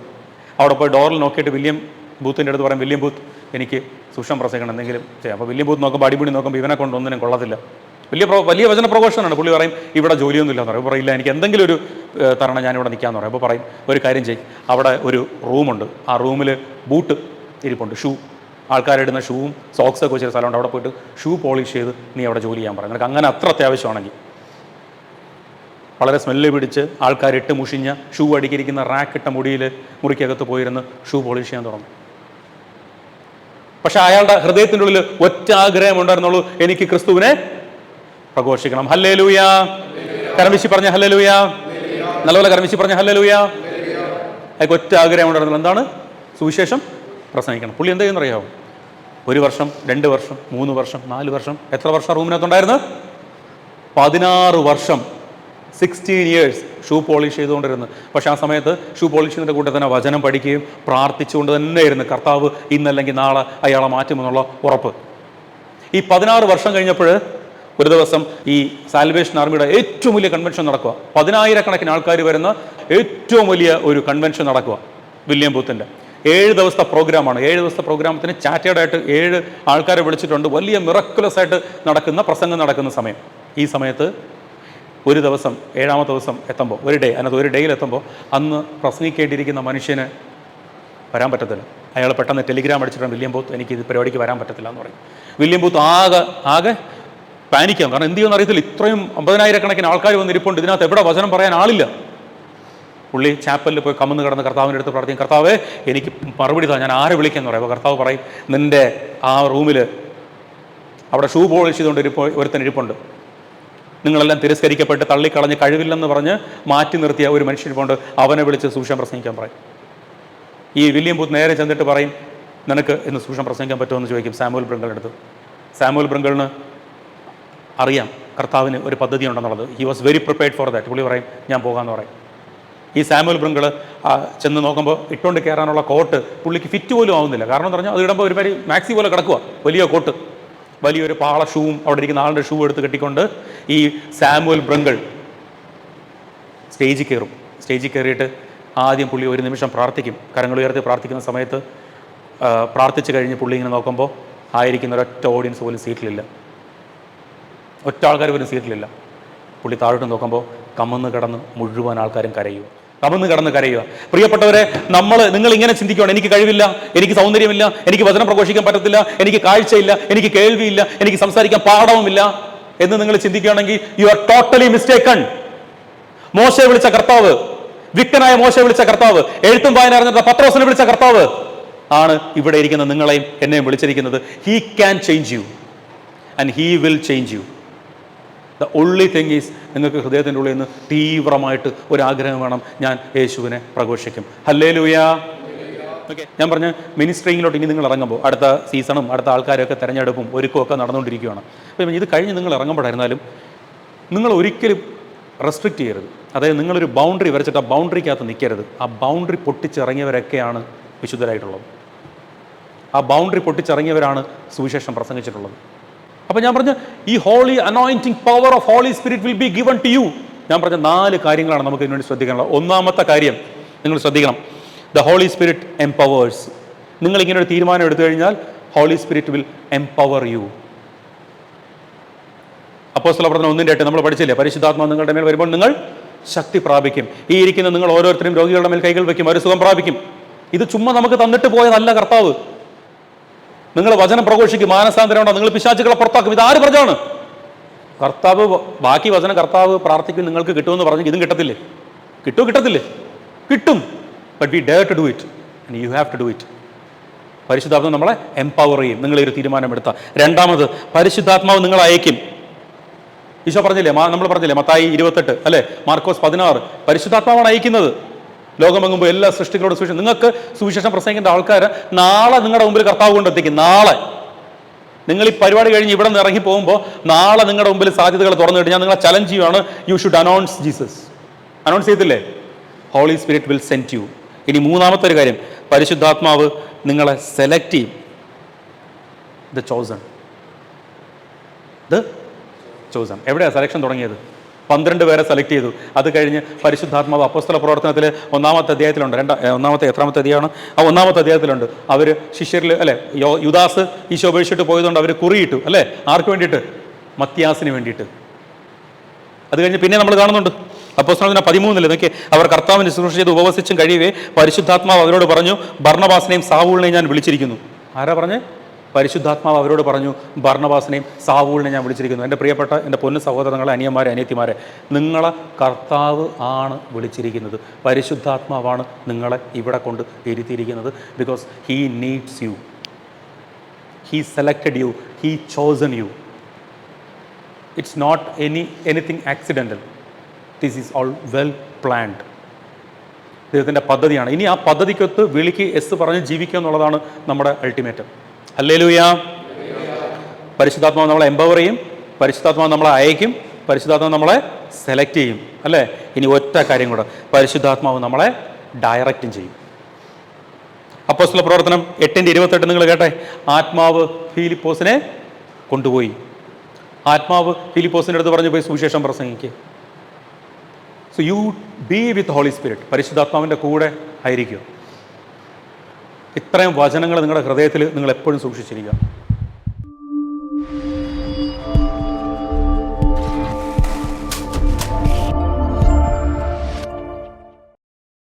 [SPEAKER 1] അവിടെ പോയി ഡോറിൽ നോക്കിയിട്ട് വില്യം ബൂത്തിൻ്റെ അടുത്ത് പറയും, വില്യം ബൂത്ത് എനിക്ക് സുഷം പ്രസംഗിക്കണം, എന്തെങ്കിലും ചെയ്യാം. അപ്പോൾ വില്യം ബൂത്ത് നോക്കുമ്പോൾ അടിപൊളി നോക്കുമ്പോൾ ഇവനെ കൊണ്ട് ഒന്നിനും കൊള്ളത്തില്ല. വലിയ വചന പ്രഘോഷനാണ്. പുള്ളി പറയും ഇവിടെ ജോലിയൊന്നും ഇല്ലാന്ന് പറയും. പറയില്ല, എനിക്ക് എന്തെങ്കിലും ഒരു തരണം, ഞാനിവിടെ നിൽക്കാമെന്ന് പറയും. അപ്പോൾ പറയും ഒരു കാര്യം ചെയ്യും, അവിടെ ഒരു റൂമുണ്ട്, ആ റൂമിൽ ബൂട്ട് ഇരിപ്പുണ്ട്, ഷൂ, ആൾക്കാരിടുന്ന ഷൂവും സോക്സൊക്കെ വെച്ചൊരു സ്ഥലമുണ്ട്, അവിടെ പോയിട്ട് ഷൂ പോളിഷ് ചെയ്ത് നീ അവിടെ ജോലി ചെയ്യാൻ പറയും. നിനക്ക് അങ്ങനെ അത്ര അത്യാവശ്യമാണെങ്കിൽ. വളരെ സ്മെല്ല് പിടിച്ച് ആൾക്കാരിട്ട് മുഷിഞ്ഞ ഷൂ അടിക്കിരിക്കുന്ന റാക്കിട്ട മുറിക്കകത്ത് പോയിരുന്ന് ഷൂ പോളിഷ് ചെയ്യാൻ തുടങ്ങും. പക്ഷെ അയാളുടെ ഹൃദയത്തിൻ്റെ ഉള്ളിൽ ഒറ്റ ആഗ്രഹം ഉണ്ടായിരുന്നുള്ളൂ, എനിക്ക് ക്രിസ്തുവിനെ പ്രഘോഷിക്കണം. ഹല്ലേലൂയ. കരംവീശി പറഞ്ഞ ഹല്ലേലൂയ. നല്ലപോലെ കരംവീശി പറഞ്ഞ ഹല്ലേലൂയ. അയാൾക്ക് ഒറ്റ ആഗ്രഹം ഉണ്ടായിരുന്നുള്ളൂ, എന്താണ്? സുവിശേഷം പ്രസംഗിക്കണം. പുള്ളി എന്ത് ചെയ്യുന്നറിയാമോ? 1 വർഷം, 2 വർഷം, 3 വർഷം, 4 വർഷം, എത്ര വർഷം റൂമിനകത്തുണ്ടായിരുന്നു? 16 വർഷം, 16 years ഷൂ പോളിഷ് ചെയ്തുകൊണ്ടിരുന്നു. പക്ഷേ ആ സമയത്ത് ഷൂ പോളിഷ് ചെയ്യുന്നതിൻ്റെ കൂടെ തന്നെ വചനം പഠിക്കുകയും പ്രാർത്ഥിച്ചുകൊണ്ട് തന്നെയായിരുന്നു. കർത്താവ് ഇന്നല്ലെങ്കിൽ നാളെ അയാളെ മാറ്റുമെന്നുള്ള ഉറപ്പ്. ഈ 16 വർഷം കഴിഞ്ഞപ്പോൾ ഒരു ദിവസം ഈ സാൽവേഷൻ ആർമിയുടെ ഏറ്റവും വലിയ കൺവെൻഷൻ നടക്കുക. 10,000 ആൾക്കാർ വരുന്ന ഏറ്റവും വലിയ ഒരു കൺവെൻഷൻ നടക്കുക വില്യം ബൂത്തിൻ്റെ. 7 ദിവസത്തെ പ്രോഗ്രാമാണ്. 7 ദിവസത്തെ പ്രോഗ്രാമത്തിന് ചാറ്റേഡായിട്ട് 7 ആൾക്കാരെ വിളിച്ചിട്ടുണ്ട്. വലിയ മിറക്കുലസ് ആയിട്ട് നടക്കുന്ന പ്രസംഗം നടക്കുന്ന സമയം. ഈ സമയത്ത് ഒരു ദിവസം 7ാമത്തെ ദിവസം എത്തുമ്പോൾ ഒരു ഡേയിലെത്തുമ്പോൾ അന്ന് പ്രസംഗിക്കേണ്ടിയിരിക്കുന്ന മനുഷ്യന് വരാൻ പറ്റത്തില്ല. അയാൾ പെട്ടെന്ന് ടെലിഗ്രാം അടിച്ചിട്ടുണ്ട്, വില്യം ബൂത്ത് എനിക്ക് ഇത് പരിപാടിക്ക് വരാൻ പറ്റത്തില്ല എന്ന് പറയും. വില്യം ബൂത്ത് ആകെ പാനിക്കാം. കാരണം എന്ത് ചെയ്യുമെന്ന് അറിയത്തില്ല. ഇത്രയും 50,000 ആൾക്കാർ വന്നിരിപ്പുണ്ട്, ഇതിനകത്ത് എവിടെ വചനം പറയാൻ ആളില്ല. പുള്ളി ചാപ്പലിൽ പോയി കമന്ന് കിടന്ന് കർത്താവിൻ്റെ അടുത്ത് പ്രാർത്ഥിക്കും, കർത്താവേ എനിക്ക് മറുപടി താ, ഞാൻ ആരെ വിളിക്കാമെന്ന് പറയും. അപ്പോൾ കർത്താവ് പറയും, നിൻ്റെ ആ റൂമിൽ അവിടെ ഷൂ പോളിഷ് ചെയ്തുകൊണ്ട് ഒരുത്തൻ ഇരിപ്പുണ്ട്, നിങ്ങളെല്ലാം തിരസ്കരിക്കപ്പെട്ട് തള്ളിക്കളഞ്ഞ് കഴിവില്ലെന്ന് പറഞ്ഞ് മാറ്റി നിർത്തിയ ഒരു മനുഷ്യരിപ്പുണ്ട്, അവനെ വിളിച്ച് സുവിശേഷം പ്രസംഗിക്കാൻ പറയും. ഈ വില്യം ബൂത്ത് നേരെ ചെന്നിട്ട് പറയും, നിനക്ക് ഇന്ന് സുവിശേഷം പ്രസംഗിക്കാൻ പറ്റുമോ എന്ന് ചോദിക്കും സാമുവൽ ബ്രിങ്കിളിൻ്റെ അടുത്ത്. സാമുവൽ ബ്രിങ്കിളിന് അറിയാം കർത്താവിന് ഒരു പദ്ധതി ഉണ്ടെന്നുള്ളത്. He was very prepared for that. പുള്ളി പറയും ഞാൻ പോകാമെന്ന് പറയും. ഈ സാമുവൽ ബ്രിങ്കിൾ ചെന്ന് നോക്കുമ്പോൾ ഇട്ടുകൊണ്ട് കയറാനുള്ള കോട്ട് പുള്ളിക്ക് ഫിറ്റ് പോലും ആവുന്നില്ല. കാരണം എന്ന് പറഞ്ഞാൽ അത് ഇടുമ്പോൾ ഒരുമാതിരി മാക്സി പോലെ കിടക്കുക, വലിയ കോട്ട്, വലിയൊരു പാള ഷൂവും അവിടെ ഇരിക്കുന്ന ആളുടെ ഷൂ എടുത്ത് കെട്ടിക്കൊണ്ട് ഈ സാമുവൽ ബ്രിങ്കിൾ സ്റ്റേജിൽ കയറും. സ്റ്റേജിൽ കയറിയിട്ട് ആദ്യം പുള്ളി ഒരു നിമിഷം പ്രാർത്ഥിക്കും. കരങ്ങൾ ഉയർത്തി പ്രാർത്ഥിക്കുന്ന സമയത്ത് പ്രാർത്ഥിച്ച് കഴിഞ്ഞ് പുള്ളി ഇങ്ങനെ നോക്കുമ്പോൾ ആയിരിക്കുന്ന ഒരൊറ്റ ഓഡിയൻസ് പോലും സീറ്റിലില്ല, ഒറ്റ ആൾക്കാർ പോലും സീറ്റിലില്ല. പുള്ളി താഴോട്ട് നോക്കുമ്പോൾ കമന്ന് കിടന്ന് മുഴുവൻ ആൾക്കാരും കരയുക, കമന്ന് കിടന്ന് കരയുക. പ്രിയപ്പെട്ടവരെ, നിങ്ങൾ ഇങ്ങനെ ചിന്തിക്കുകയാണ്, എനിക്ക് കഴിവില്ല, എനിക്ക് സൗന്ദര്യമില്ല, എനിക്ക് വചനം പ്രഘോഷിക്കാൻ പറ്റത്തില്ല, എനിക്ക് കാഴ്ചയില്ല, എനിക്ക് കേൾവിയില്ല, എനിക്ക് സംസാരിക്കാൻ പാഠവുമില്ല എന്ന് നിങ്ങൾ ചിന്തിക്കുകയാണെങ്കിൽ യു ആർ ടോട്ടലി മിസ്റ്റേക്കൺ. മോശയെ വിളിച്ച കർത്താവ്, വിക്കനായ മോശയെ വിളിച്ച കർത്താവ്, എഴുത്തും വായന അറിഞ്ഞ പത്രോസിനെ വിളിച്ച കർത്താവ് ആണ് ഇവിടെ ഇരിക്കുന്ന നിങ്ങളെയും എന്നെയും വിളിച്ചിരിക്കുന്നത്. He can change you and he will change you. The only thing is, നിങ്ങൾക്ക് ഹൃദയത്തിൻ്റെ ഉള്ളിൽ നിന്ന് തീവ്രമായിട്ട് ഒരാഗ്രഹം വേണം, ഞാൻ യേശുവിനെ പ്രഘോഷിക്കും. ഹല്ലേലൂയ. ഓക്കെ, ഞാൻ പറഞ്ഞ മിനിസ്ട്രിങ്ങിലോട്ട് ഇനി നിങ്ങൾ ഇറങ്ങുമ്പോൾ അടുത്ത സീസണും അടുത്ത ആൾക്കാരൊക്കെ തിരഞ്ഞെടുപ്പും ഒരുക്കമൊക്കെ നടന്നുകൊണ്ടിരിക്കുകയാണ്. അപ്പം ഇത് കഴിഞ്ഞ് നിങ്ങൾ ഇറങ്ങുമ്പോഴായിരുന്നാലും നിങ്ങൾ ഒരിക്കലും റെസ്ട്രിക്റ്റ് ചെയ്യരുത്. അതായത് നിങ്ങളൊരു ബൗണ്ടറി വരച്ചിട്ട് ആ ബൗണ്ടറിക്കകത്ത് നിൽക്കരുത്. ആ ബൗണ്ടറി പൊട്ടിച്ചിറങ്ങിയവരൊക്കെയാണ് വിശുദ്ധരായിട്ടുള്ളത്. ആ ബൗണ്ടറി പൊട്ടിച്ചിറങ്ങിയവരാണ് സുവിശേഷം പ്രസംഗിച്ചിട്ടുള്ളത്. അപ്പം ഞാൻ പറഞ്ഞ ഈ holy anointing power of Holy Spirit will be given to you. ഞാൻ പറഞ്ഞ 4 കാര്യങ്ങളാണ് നമുക്ക് ഇതിനുവേണ്ടി ശ്രദ്ധിക്കാനുള്ളത്. ഒന്നാമത്തെ കാര്യം നിങ്ങൾ ശ്രദ്ധിക്കണം, ദ ഹോളി സ്പിരിറ്റ് എംപവേഴ്സ്. നിങ്ങൾ ഇങ്ങനെ ഒരു തീരുമാനം എടുത്തു കഴിഞ്ഞാൽ Holy Spirit will empower you. അപ്പോസ്തല പ്രവർത്തനം 1:8 നമ്മൾ പഠിച്ചില്ലേ, പരിശുദ്ധാത്മാവ് നിങ്ങളുടെ മേൽ വരുമ്പോൾ നിങ്ങൾ ശക്തി പ്രാപിക്കും. ഈ ഇരിക്കുന്ന നിങ്ങൾ ഓരോരുത്തരും രോഗികളുടെ മേൽ കൈകൾ വയ്ക്കും, അവർ സുഖം പ്രാപിക്കും. ഇത് ചുമ്മാ നമുക്ക് തന്നിട്ട് പോയതല്ല കർത്താവ്. നിങ്ങൾ വചനം പ്രഘോഷിക്കും, മാനസാന്തരം ഉണ്ടാകും, നിങ്ങൾ പിശാചുക്കളെ പുറത്താക്കും. ഇതാര് പറഞ്ഞാണ്? കർത്താവ്. ബാക്കി വചനം കർത്താവ് പ്രാർത്ഥിക്കും നിങ്ങൾക്ക് കിട്ടുമെന്ന് പറഞ്ഞു, ഇതും കിട്ടത്തില്ലേ? കിട്ടത്തില്ലേ? കിട്ടും. But we dare to do it and you have to do it. പരിശുദ്ധാത്മാവ് നമ്മളെ എംപവർ ചെയ്യും, നിങ്ങളൊരു തീരുമാനമെടുത്താൽ. രണ്ടാമത്, പരിശുദ്ധാത്മാവ് നിങ്ങളെ അയക്കും. ഈശോ പറഞ്ഞില്ലേ, നമ്മൾ പറഞ്ഞില്ലേ മത്തായി 28 അല്ലേ, മാർക്കോസ് 16, പരിശുദ്ധാത്മാവാണ് അയക്കുന്നത്. ലോകമെങ്ങുമ്പോൾ എല്ലാ സൃഷ്ടികളോട് സുവിശേഷം. നിങ്ങൾക്ക് സുവിശേഷം പ്രസംഗിക്കേണ്ട ആൾക്കാർ നാളെ നിങ്ങളുടെ മുമ്പിൽ കർത്താവ് കൊണ്ടെത്തിക്കും. നാളെ നിങ്ങൾ ഈ പരിപാടി കഴിഞ്ഞ് ഇവിടെ നിന്ന് ഇറങ്ങി പോകുമ്പോൾ നാളെ നിങ്ങളുടെ മുമ്പിൽ സാധ്യതകൾ തുറന്നു. ഞാൻ നിങ്ങളെ ചലഞ്ച് ചെയ്യുകയാണ്, you should announce Jesus. Announce ചെയ്തില്ലേ? Holy Spirit will send you. ഇനി മൂന്നാമത്തെ ഒരു കാര്യം, പരിശുദ്ധാത്മാവ് നിങ്ങളെ സെലക്ട് ചെയ്യും. The chosen. എവിടെയാണ് സെലക്ഷൻ തുടങ്ങിയത്? 12 പേരെ സെലക്ട് ചെയ്തു. അത് കഴിഞ്ഞ് പരിശുദ്ധാത്മാവ് അപ്പോസ്തല പ്രവർത്തനത്തിൽ 1-ാമത്തെ അധ്യായത്തിലുണ്ട്. എത്രാമത്തെ അധ്യായമാണ്? 1-ാമത്തെ അധ്യായത്തിലുണ്ട്. അവർ ശിഷ്യരിൽ അല്ലെ, യുദാസ് ഈശോ ഉപേക്ഷിച്ചിട്ട് പോയതുകൊണ്ട് അവർ കുറിയിട്ടു അല്ലേ? ആർക്ക് വേണ്ടിയിട്ട്? മത്തിയാസിന് വേണ്ടിയിട്ട്. അത് കഴിഞ്ഞ് പിന്നെ നമ്മൾ കാണുന്നുണ്ട് അപ്പോസ്തലപ്രവർത്തനം 13 നോക്കി, അവർ കർത്താവിന് ശുശ്രൂഷ ചെയ്ത് ഉപവസിച്ചും കഴിയവേ പരിശുദ്ധാത്മാവ് അവരോട് പറഞ്ഞു, ബർന്നബാസിനെയും സാവൂളിനെയും ഞാൻ വിളിച്ചിരിക്കുന്നു. ആരാ പറഞ്ഞേ? പരിശുദ്ധാത്മാവ് അവരോട് പറഞ്ഞു, ബർന്നബാസിനെയും സാവൂളിനെയും ഞാൻ വിളിച്ചിരിക്കുന്നു. എൻ്റെ പ്രിയപ്പെട്ട എൻ്റെ പൊന്നു സഹോദരങ്ങളെ, അനിയന്മാരെ, അനിയത്തിമാരെ, നിങ്ങളെ കർത്താവ് ആണ് വിളിച്ചിരിക്കുന്നത്. പരിശുദ്ധാത്മാവാണ് നിങ്ങളെ ഇവിടെ കൊണ്ട് ഇരുത്തിയിരിക്കുന്നത്. Because he needs you, he selected you, he chosen you. It's not anything accidental. This is all well planned. ദൈവത്തിൻ്റെ പദ്ധതിയാണ്. ഇനി ആ പദ്ധതിക്കൊത്ത് വിളിക്ക് എസ് പറഞ്ഞ് ജീവിക്കുക എന്നുള്ളതാണ് നമ്മുടെ അൾട്ടിമേറ്റം. ഹല്ലേലൂയ. പരിശുദ്ധാത്മാവ് നമ്മളെ എംപവർ ചെയ്യും, പരിശുദ്ധാത്മാവ് നമ്മളെ അയക്കും, പരിശുദ്ധാത്മാവ് നമ്മളെ സെലക്ട് ചെയ്യും അല്ലേ? ഇനി ഒറ്റ കാര്യം കൂടെ, പരിശുദ്ധാത്മാവ് നമ്മളെ ഡയറക്റ്റും ചെയ്യും. അപ്പോസ്തല പ്രവർത്തനം 8:28 നിങ്ങൾ കേട്ടെ. ആത്മാവ് ഫിലിപ്പോസിനെ കൊണ്ടുപോയി. ആത്മാവ് ഫിലിപ്പോസിൻ്റെ അടുത്ത് പറഞ്ഞു, പോയി സുവിശേഷം പ്രസംഗിക്കുക. So you be with holy spirit. പരിശുദ്ധാത്മാവിൻ്റെ കൂടെ ആയിരിക്കും. ഇത്രയും വചനങ്ങൾ നിങ്ങളുടെ ഹൃദയത്തിൽ നിങ്ങൾ എപ്പോഴും സൂക്ഷിച്ചിരിക്കുക.